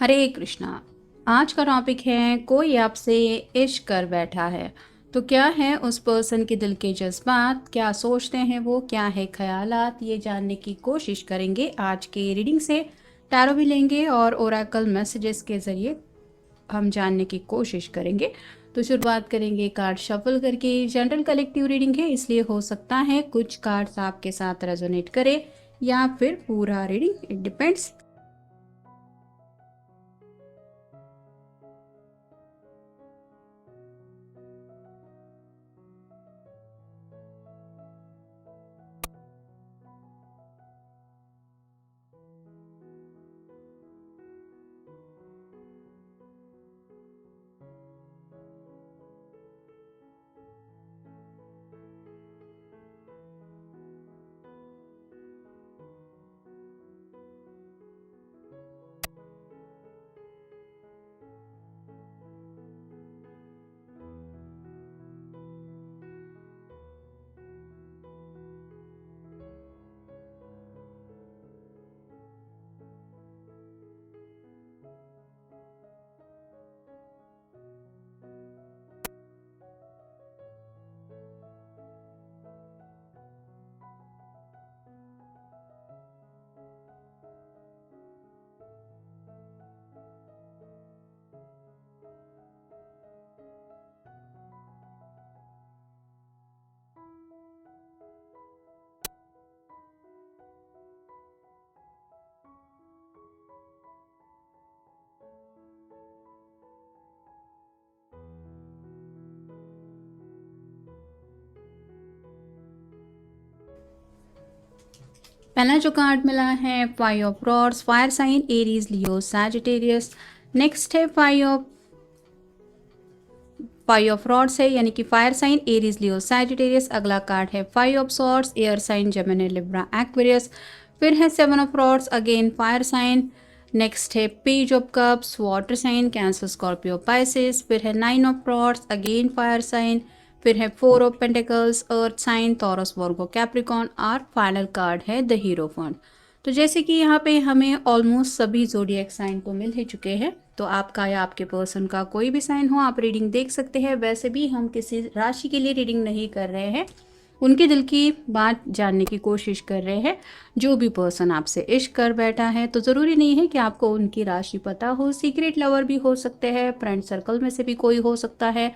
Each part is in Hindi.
हरे कृष्णा। आज का टॉपिक है कोई आपसे इश्क कर बैठा है तो क्या है उस पर्सन के दिल के जज्बात, क्या सोचते हैं वो, क्या है ख्यालात, ये जानने की कोशिश करेंगे आज के रीडिंग से। टैरो भी लेंगे और ओरेकल मैसेजेस के ज़रिए हम जानने की कोशिश करेंगे। तो शुरुआत करेंगे कार्ड शफल करके। जनरल कलेक्टिव रीडिंग है, इसलिए हो सकता है कुछ कार्ड्स आपके साथ रेजोनेट करे या फिर पूरा रीडिंग, इट डिपेंड्स। पहला जो कार्ड मिला है five of rods, fire sign Aries Leo Sagittarius. Next है फाइव ऑफ रॉड्स है, यानी कि fire sign Aries Leo Sagittarius. अगला कार्ड है five of swords, air sign Gemini Libra Aquarius. फिर है seven of rods, again fire sign. Next है page of cups, water sign Cancer Scorpio Pisces. फिर है nine of rods, again fire sign. फिर है four of pentacles, earth sign Taurus Virgo Capricorn. और फाइनल कार्ड है द हीरो फंड। तो जैसे कि यहाँ पे हमें ऑलमोस्ट सभी जोडिएक साइन तो मिल ही चुके हैं, तो आपका या आपके पर्सन का कोई भी साइन हो आप रीडिंग देख सकते हैं। वैसे भी हम किसी राशि के लिए रीडिंग नहीं कर रहे हैं, उनके दिल की बात जानने की कोशिश कर रहे हैं। जो भी पर्सन आपसे इश्क कर बैठा है तो ज़रूरी नहीं है कि आपको उनकी राशि पता हो। सीक्रेट लवर भी हो सकते हैं, फ्रेंड सर्कल में से भी कोई हो सकता है,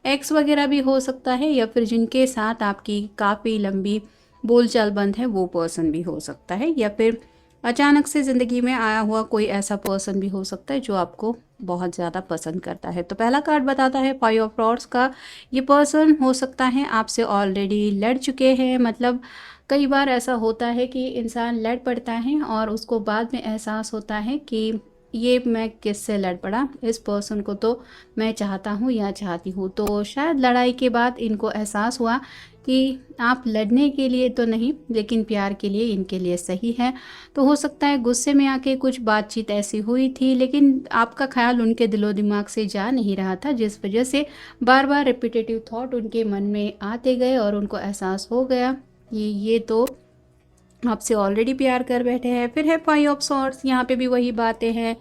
एक्स वगैरह भी हो सकता है, या फिर जिनके साथ आपकी काफ़ी लंबी बोलचाल बंद है वो पर्सन भी हो सकता है, या फिर अचानक से ज़िंदगी में आया हुआ कोई ऐसा पर्सन भी हो सकता है जो आपको बहुत ज़्यादा पसंद करता है। तो पहला कार्ड बताता है फाइव ऑफ रॉड्स का। ये पर्सन हो सकता है आपसे ऑलरेडी लड़ चुके हैं। मतलब कई बार ऐसा होता है कि इंसान लड़ पड़ता है और उसको बाद में एहसास होता है कि ये मैं किससे लड़ पड़ा, इस पर्सन को तो मैं चाहता हूँ या चाहती हूँ। तो शायद लड़ाई के बाद इनको एहसास हुआ कि आप लड़ने के लिए तो नहीं लेकिन प्यार के लिए इनके लिए सही है। तो हो सकता है गुस्से में आके कुछ बातचीत ऐसी हुई थी, लेकिन आपका ख्याल उनके दिलो दिमाग से जा नहीं रहा था, जिस वजह से बार बार रिपीटेटिव थॉट उनके मन में आते गए और उनको एहसास हो गया कि ये तो आपसे ऑलरेडी प्यार कर बैठे हैं। फिर है फाइव ऑफ सॉर्ड्स, यहाँ पे भी वही बातें हैं।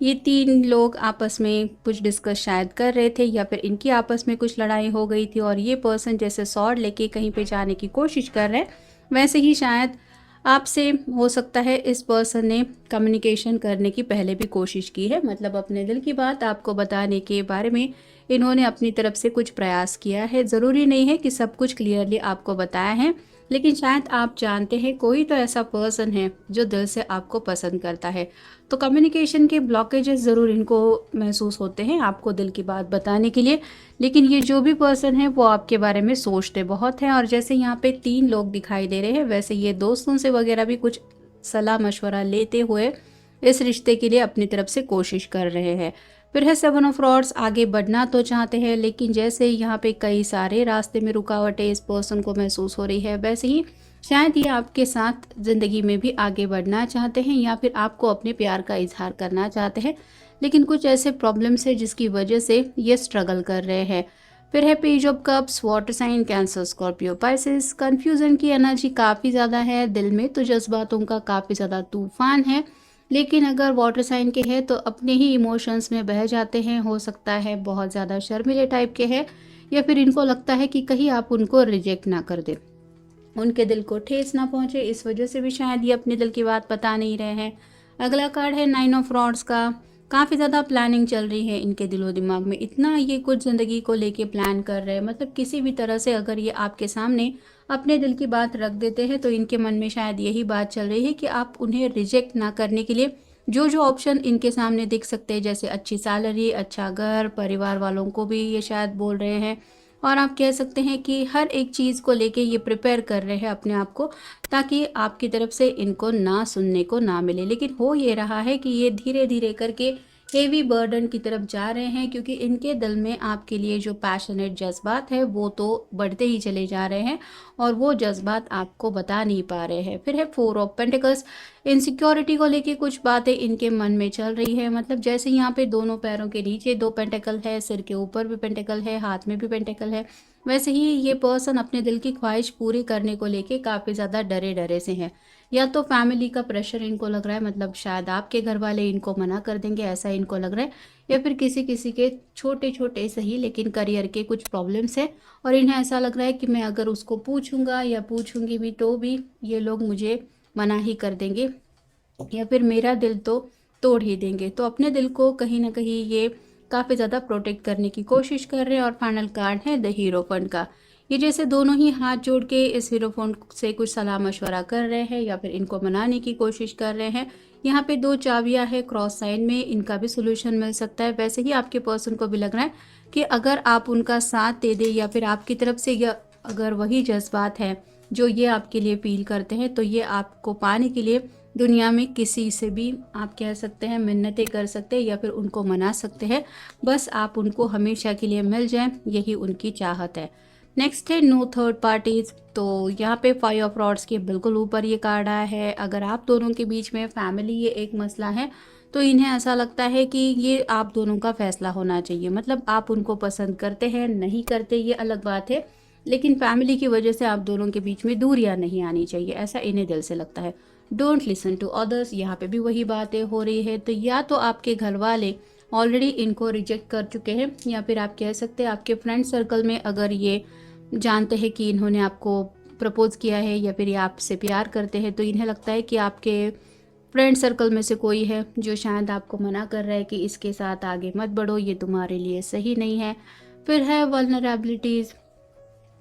ये तीन लोग आपस में कुछ डिस्कस शायद कर रहे थे, या फिर इनकी आपस में कुछ लड़ाई हो गई थी और ये पर्सन जैसे सॉर्ड लेके कहीं पे जाने की कोशिश कर रहे हैं, वैसे ही शायद आपसे हो सकता है इस पर्सन ने कम्युनिकेशन करने की पहले भी कोशिश की है। मतलब अपने दिल की बात आपको बताने के बारे में इन्होंने अपनी तरफ से कुछ प्रयास किया है। ज़रूरी नहीं है कि सब कुछ क्लियरली आपको बताया है, लेकिन शायद आप जानते हैं कोई तो ऐसा पर्सन है जो दिल से आपको पसंद करता है। तो कम्युनिकेशन के ब्लॉकेजेस ज़रूर इनको महसूस होते हैं आपको दिल की बात बताने के लिए, लेकिन ये जो भी पर्सन है वो आपके बारे में सोचते बहुत हैं। और जैसे यहाँ पे तीन लोग दिखाई दे रहे हैं, वैसे ये दोस्तों से वगैरह भी कुछ सलाह मशवरा लेते हुए इस रिश्ते के लिए अपनी तरफ से कोशिश कर रहे हैं। फिर है सेवन ऑफ रॉड्स, आगे बढ़ना तो चाहते हैं लेकिन जैसे यहाँ पे कई सारे रास्ते में रुकावटें इस पर्सन को महसूस हो रही है, वैसे ही शायद ये आपके साथ ज़िंदगी में भी आगे बढ़ना चाहते हैं या फिर आपको अपने प्यार का इजहार करना चाहते हैं, लेकिन कुछ ऐसे प्रॉब्लम्स है जिसकी वजह से ये स्ट्रगल कर रहे हैं। फिर है page of cups, water sign Cancer Scorpio Pisces. Confusion की एनर्जी काफ़ी ज़्यादा है, दिल में तो जज्बातों का काफ़ी ज़्यादा तूफान है। लेकिन अगर वाटर साइन के हैं तो अपने ही इमोशंस में बह जाते हैं, हो सकता है बहुत ज़्यादा शर्मीले टाइप के हैं, या फिर इनको लगता है कि कहीं आप उनको रिजेक्ट ना कर दें, उनके दिल को ठेस ना पहुंचे, इस वजह से भी शायद ये अपने दिल की बात बता नहीं रहे हैं। अगला कार्ड है 9 ऑफ रॉड्स का। काफ़ी ज़्यादा प्लानिंग चल रही है इनके दिलो दिमाग में, इतना ये कुछ ज़िंदगी को लेके प्लान कर रहे हैं, मतलब किसी भी तरह से अगर ये आपके सामने अपने दिल की बात रख देते हैं तो इनके मन में शायद यही बात चल रही है कि आप उन्हें रिजेक्ट ना करने के लिए जो जो ऑप्शन इनके सामने दिख सकते हैं, जैसे अच्छी सैलरी, अच्छा घर, परिवार वालों को भी ये शायद बोल रहे हैं, और आप कह सकते हैं कि हर एक चीज़ को लेके ये प्रिपेयर कर रहे हैं अपने आप को, ताकि आपकी तरफ से इनको ना सुनने को ना मिले। लेकिन हो ये रहा है कि ये धीरे धीरे करके हेवी बर्डन की तरफ जा रहे हैं, क्योंकि इनके दिल में आपके लिए जो पैशनेट जज्बात है वो तो बढ़ते ही चले जा रहे हैं, और वो जज्बात आपको बता नहीं पा रहे हैं। फिर है 4 ऑफ पेंटिकल्स। इनसिक्योरिटी को लेके कुछ बातें इनके मन में चल रही है, मतलब जैसे यहाँ पे दोनों पैरों के नीचे 2 पेंटिकल है, सिर के ऊपर भी पेंटिकल है, हाथ में भी पेंटिकल है, वैसे ही ये पर्सन अपने दिल की ख्वाहिश पूरी करने को लेके काफ़ी ज़्यादा डरे डरे से हैं। या तो फैमिली का प्रेशर इनको लग रहा है, मतलब शायद आपके घर वाले इनको मना कर देंगे, ऐसा इनको लग रहा है, या फिर किसी किसी के छोटे छोटे सही लेकिन करियर के कुछ प्रॉब्लम्स है, और इन्हें ऐसा लग रहा है कि मैं अगर उसको पूछूंगा या पूछूंगी भी तो भी ये लोग मुझे मना ही कर देंगे, या फिर मेरा दिल तो तोड़ ही देंगे। तो अपने दिल को कहीं ना कहीं ये काफ़ी ज़्यादा प्रोटेक्ट करने की कोशिश कर रहे हैं। और फाइनल कार्ड है द हीरोफंट का। ये जैसे दोनों ही हाथ जोड़ के इस हीरोफंट से कुछ सलाह मशवरा कर रहे हैं, या फिर इनको मनाने की कोशिश कर रहे हैं। यहाँ पे 2 चाबियाँ है क्रॉस साइन में, इनका भी सोल्यूशन मिल सकता है। वैसे ही आपके पर्सन को भी लग रहा है कि अगर आप उनका साथ दे दें, या फिर आपकी तरफ से या अगर वही जज्बात है जो ये आपके लिए फील करते हैं, तो ये आपको पाने के लिए दुनिया में किसी से भी आप कह सकते हैं मिन्नतें कर सकते हैं, या फिर उनको मना सकते हैं, बस आप उनको हमेशा के लिए मिल जाएं, यही उनकी चाहत है। नेक्स्ट है नो थर्ड पार्टीज। तो यहाँ पे 5 ऑफ रॉड्स के बिल्कुल ऊपर ये कार्ड आया है। अगर आप दोनों के बीच में फैमिली ये एक मसला है, तो इन्हें ऐसा लगता है कि ये आप दोनों का फैसला होना चाहिए, मतलब आप उनको पसंद करते हैं नहीं करते ये अलग बात है, लेकिन फैमिली की वजह से आप दोनों के बीच में दूरियां नहीं आनी चाहिए, ऐसा इन्हें दिल से लगता है। डोंट लिसन टू अदर्स, यहाँ पे भी वही बातें हो रही है। तो या तो आपके घर वाले ऑलरेडी इनको रिजेक्ट कर चुके हैं, या फिर आप कह सकते हैं आपके फ्रेंड सर्कल में अगर ये जानते हैं कि इन्होंने आपको प्रपोज किया है, या फिर ये आपसे प्यार करते हैं, तो इन्हें लगता है कि आपके फ्रेंड सर्कल में से कोई है जो शायद आपको मना कर रहा है कि इसके साथ आगे मत बढ़ो, ये तुम्हारे लिए सही नहीं है। फिर है वल्नरेबिलिटीज़।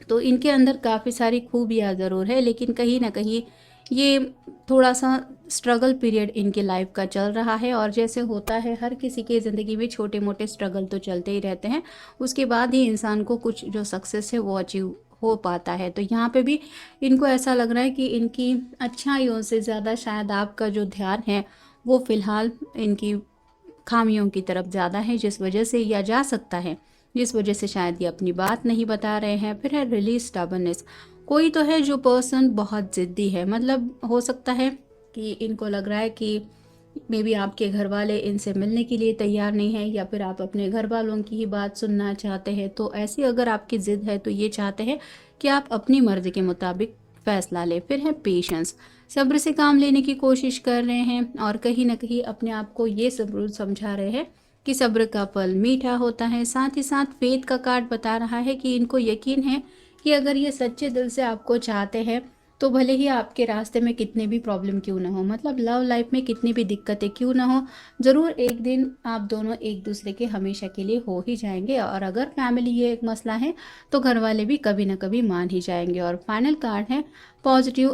तो इनके अंदर काफ़ी सारी खूबियाँ ज़रूर है, लेकिन कहीं ना कहीं ये थोड़ा सा स्ट्रगल पीरियड इनके लाइफ का चल रहा है। और जैसे होता है हर किसी के ज़िंदगी में छोटे मोटे स्ट्रगल तो चलते ही रहते हैं, उसके बाद ही इंसान को कुछ जो सक्सेस है वो अचीव हो पाता है। तो यहाँ पे भी इनको ऐसा लग रहा है कि इनकी अच्छाइयों से ज़्यादा शायद आपका जो ध्यान है वो फ़िलहाल इनकी खामियों की तरफ ज़्यादा है, जिस वजह से या जा सकता है जिस वजह से शायद ये अपनी बात नहीं बता रहे हैं। फिर है रिलीज स्टबर्ननेस। कोई तो है जो पर्सन बहुत ज़िद्दी है, मतलब हो सकता है कि इनको लग रहा है कि मे बी आपके घर वाले इनसे मिलने के लिए तैयार नहीं है, या फिर आप अपने घर वालों की ही बात सुनना चाहते हैं। तो ऐसी अगर आपकी ज़िद है तो ये चाहते हैं कि आप अपनी मर्ज़ी के मुताबिक फ़ैसला लें। फिर है पेशेंस। सब्र से काम लेने की कोशिश कर रहे हैं, और कहीं ना कहीं अपने आप को ये सब्र समझा रहे हैं कि सब्र का फल मीठा होता है। साथ ही साथ फेथ का कार्ड बता रहा है कि इनको यकीन है कि अगर ये सच्चे दिल से आपको चाहते हैं, तो भले ही आपके रास्ते में कितने भी प्रॉब्लम क्यों ना हो, मतलब लव लाइफ में कितनी भी दिक्कतें क्यों ना हो, ज़रूर एक दिन आप दोनों एक दूसरे के हमेशा के लिए हो ही जाएंगे। और अगर फैमिली ये एक मसला है तो घर वाले भी कभी ना कभी मान ही जाएंगे। और फाइनल कार्ड है पॉजिटिव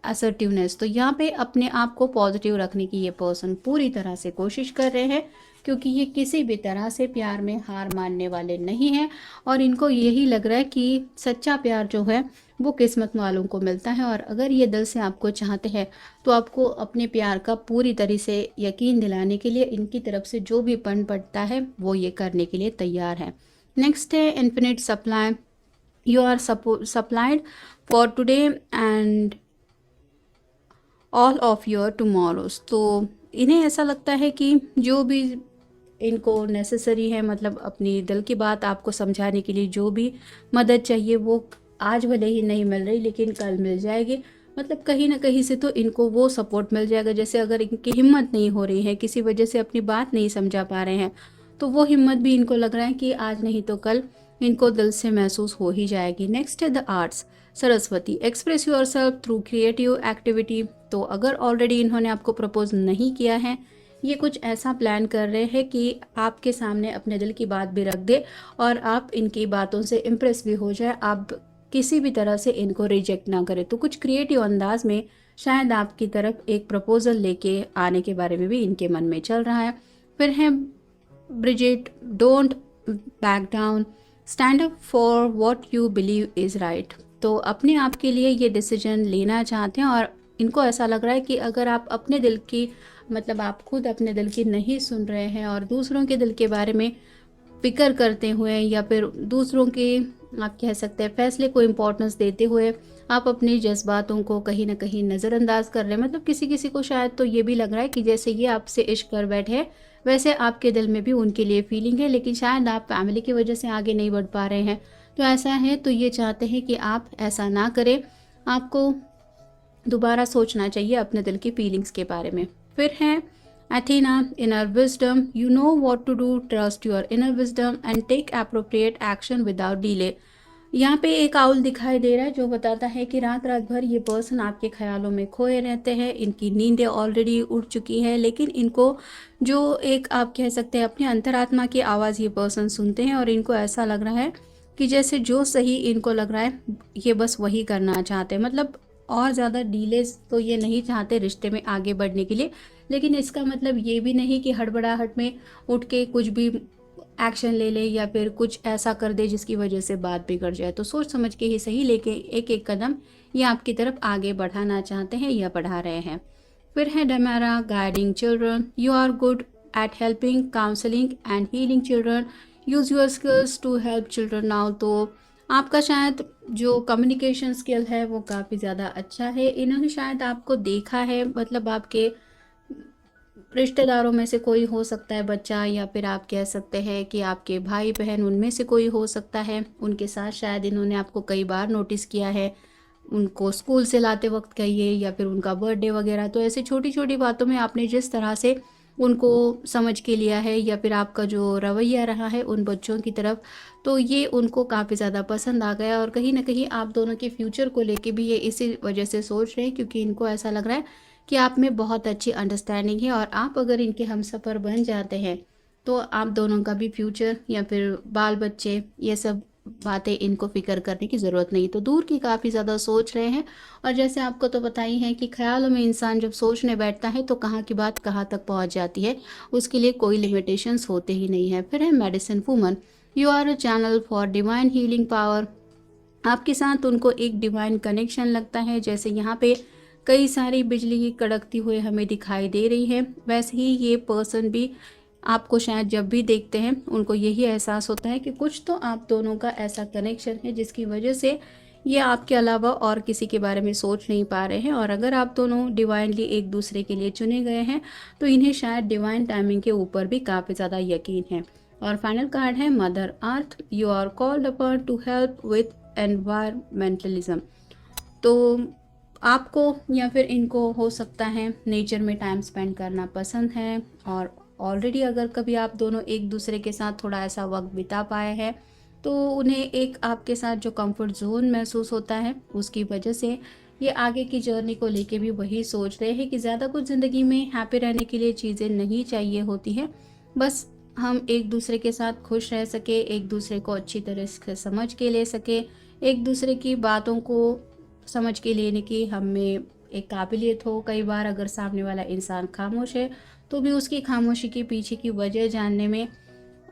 असर्टिवनेस। तो यहाँ पे अपने आप को पॉजिटिव रखने की ये पर्सन पूरी तरह से कोशिश कर रहे हैं, क्योंकि ये किसी भी तरह से प्यार में हार मानने वाले नहीं हैं। और इनको यही लग रहा है कि सच्चा प्यार जो है वो किस्मत वालों को मिलता है, और अगर ये दिल से आपको चाहते हैं तो आपको अपने प्यार का पूरी तरह से यकीन दिलाने के लिए इनकी तरफ से जो भी पन पड़ता है वो ये करने के लिए तैयार है। नेक्स्ट है infinite supply. You are supplied for today and all of your tomorrows. तो इन्हें ऐसा लगता है कि जो भी इनको नेसेसरी है, मतलब अपनी दिल की बात आपको समझाने के लिए जो भी मदद चाहिए वो आज भले ही नहीं मिल रही लेकिन कल मिल जाएगी। मतलब कहीं ना कहीं से तो इनको वो सपोर्ट मिल जाएगा। जैसे अगर इनकी हिम्मत नहीं हो रही है, किसी वजह से अपनी बात नहीं समझा पा रहे हैं, तो वो हिम्मत भी इनको लग रहा है कि आज नहीं तो कल इनको दिल से महसूस हो ही जाएगी। नेक्स्ट है the arts, Saraswati, express your self through creative activity. तो अगर ऑलरेडी इन्होंने आपको प्रपोज नहीं किया है, ये कुछ ऐसा प्लान कर रहे हैं कि आपके सामने अपने दिल की बात भी रख दे और आप इनकी बातों से इम्प्रेस भी हो जाए, आप किसी भी तरह से इनको रिजेक्ट ना करें। तो कुछ क्रिएटिव अंदाज में शायद आपकी तरफ एक प्रपोजल लेके आने के बारे में भी इनके मन में चल रहा है। फिर है Brigit, don't back down, stand up for what you believe is right. तो अपने आप के लिए ये डिसीजन लेना चाहते हैं और इनको ऐसा लग रहा है कि अगर आप अपने दिल की, मतलब आप खुद अपने दिल की नहीं सुन रहे हैं और दूसरों के दिल के बारे में फिक्र करते हुए या फिर दूसरों के, आप कह सकते हैं, फैसले को इम्पोर्टेंस देते हुए आप अपने जज्बातों को कहीं ना कहीं नज़रअंदाज कर रहे हैं। मतलब किसी किसी को शायद तो ये भी लग रहा है कि जैसे ये आपसे इश्क कर बैठे, वैसे आपके दिल में भी उनके लिए फीलिंग है, लेकिन शायद आप फैमिली की वजह से आगे नहीं बढ़ पा रहे हैं। तो ऐसा है तो ये चाहते हैं कि आप ऐसा ना करें, आपको दोबारा सोचना चाहिए अपने दिल की फीलिंग्स के बारे में। फिर है Athena, inner wisdom, you know what to do, trust your inner wisdom and take appropriate action without delay। यहाँ पे एक आउल दिखाई दे रहा है जो बताता है कि रात रात भर ये पर्सन आपके ख्यालों में खोए रहते हैं, इनकी नींदें ऑलरेडी उड़ चुकी है, लेकिन इनको जो एक, आप कह सकते हैं, अपने अंतरात्मा की आवाज़ ये पर्सन सुनते हैं और इनको ऐसा लग रहा है कि जैसे जो सही इनको लग रहा है ये बस वही करना चाहते हैं। मतलब और ज़्यादा डीलेस तो ये नहीं चाहते रिश्ते में आगे बढ़ने के लिए, लेकिन इसका मतलब ये भी नहीं कि हड़बड़ाहट में उठ के कुछ भी एक्शन ले ले या फिर कुछ ऐसा कर दे जिसकी वजह से बात बिगड़ जाए। तो सोच समझ के ही सही, लेके एक एक कदम ये आपकी तरफ आगे बढ़ाना चाहते हैं या बढ़ा रहे हैं। फिर है डमेरा, guiding children, you are good at helping, counselling and healing children, use your skills to help children now. तो आपका शायद जो कम्युनिकेशन स्किल है वो काफ़ी ज़्यादा अच्छा है। इन्होंने शायद आपको देखा है, मतलब आपके रिश्तेदारों में से कोई हो सकता है बच्चा, या फिर आप कह सकते हैं कि आपके भाई बहन उनमें से कोई हो सकता है। उनके साथ शायद इन्होंने आपको कई बार नोटिस किया है, उनको स्कूल से लाते वक्त कहिए या फिर उनका बर्थडे वगैरह। तो ऐसे छोटी छोटी बातों में आपने जिस तरह से उनको समझ के लिया है या फिर आपका जो रवैया रहा है उन बच्चों की तरफ, तो ये उनको काफ़ी ज़्यादा पसंद आ गया। और कहीं ना कहीं आप दोनों के फ्यूचर को लेके भी ये इसी वजह से सोच रहे हैं, क्योंकि इनको ऐसा लग रहा है कि आप में बहुत अच्छी अंडरस्टैंडिंग है और आप अगर इनके हमसफ़र बन जाते हैं तो आप दोनों का भी फ्यूचर या फिर बाल बच्चे, ये सब बातें इनको फिक्र करने की ज़रूरत नहीं। तो दूर की काफ़ी ज़्यादा सोच रहे हैं। और जैसे आपको तो पता ही है कि ख्यालों में इंसान जब सोचने बैठता है तो कहाँ की बात कहाँ तक पहुँच जाती है, उसके लिए कोई लिमिटेशंस होते ही नहीं है। फिर है medicine woman, you are a channel for divine healing power. आपके साथ उनको एक डिवाइन कनेक्शन लगता है। जैसे यहाँ पे कई सारी बिजली की कड़कती हुई हमें दिखाई दे रही है, वैसे ही ये पर्सन भी आपको शायद जब भी देखते हैं उनको यही एहसास होता है कि कुछ तो आप दोनों का ऐसा कनेक्शन है जिसकी वजह से ये आपके अलावा और किसी के बारे में सोच नहीं पा रहे हैं। और अगर आप दोनों डिवाइनली एक दूसरे के लिए चुने गए हैं तो इन्हें शायद डिवाइन टाइमिंग के ऊपर भी काफ़ी ज़्यादा यकीन है। और फाइनल कार्ड है Mother Earth, you are called upon to help with environmentalism. तो आपको या फिर इनको हो सकता है नेचर में टाइम स्पेंड करना पसंद है, और ऑलरेडी अगर कभी आप दोनों एक दूसरे के साथ थोड़ा ऐसा वक्त बिता पाए हैं तो उन्हें एक आपके साथ जो कंफर्ट जोन महसूस होता है उसकी वजह से ये आगे की जर्नी को लेके भी वही सोच रहे हैं कि ज़्यादा कुछ ज़िंदगी में हैप्पी रहने के लिए चीज़ें नहीं चाहिए होती हैं, बस हम एक दूसरे के साथ खुश रह सके, एक दूसरे को अच्छी तरह से समझ के ले सके, एक दूसरे की बातों को समझ के लेने की हमें एक काबिलियत हो। कई बार अगर सामने वाला इंसान खामोश है तो भी उसकी खामोशी के पीछे की वजह जानने में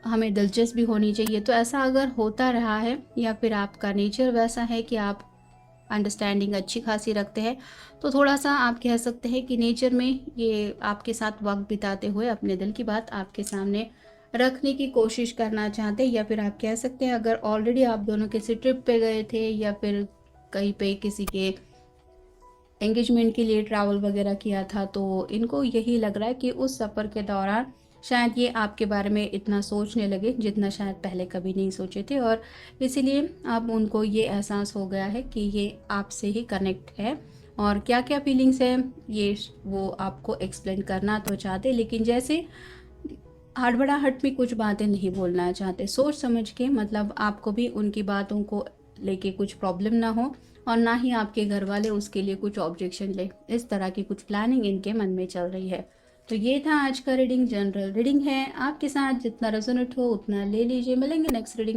हमें दिलचस्पी होनी चाहिए। तो ऐसा अगर होता रहा है या फिर आपका नेचर वैसा है कि आप अंडरस्टैंडिंग अच्छी खासी रखते हैं, तो थोड़ा सा आप कह सकते हैं कि नेचर में ये आपके साथ वक्त बिताते हुए अपने दिल की बात आपके सामने रखने की कोशिश करना चाहते हैं। या फिर आप कह सकते हैं अगर ऑलरेडी आप दोनों किसी ट्रिप पे गए थे या फिर कहीं पे किसी के एंगेजमेंट के लिए ट्रैवल वगैरह किया था, तो इनको यही लग रहा है कि उस सफ़र के दौरान शायद ये आपके बारे में इतना सोचने लगे जितना शायद पहले कभी नहीं सोचे थे, और इसीलिए अब उनको ये एहसास हो गया है कि ये आपसे ही कनेक्ट है और क्या क्या फीलिंग्स है ये वो आपको एक्सप्लेन करना तो चाहते, लेकिन जैसे हड़बड़ाहट में कुछ बातें नहीं बोलना चाहते, सोच समझ के, मतलब आपको भी उनकी बातों को लेके कुछ प्रॉब्लम ना हो और ना ही आपके घर वाले उसके लिए कुछ ऑब्जेक्शन ले, इस तरह की कुछ प्लानिंग इनके मन में चल रही है। तो ये था आज का रीडिंग, जनरल रीडिंग है, आपके साथ जितना रेजोनेट हो उतना ले लीजिए। मिलेंगे नेक्स्ट रीडिंग।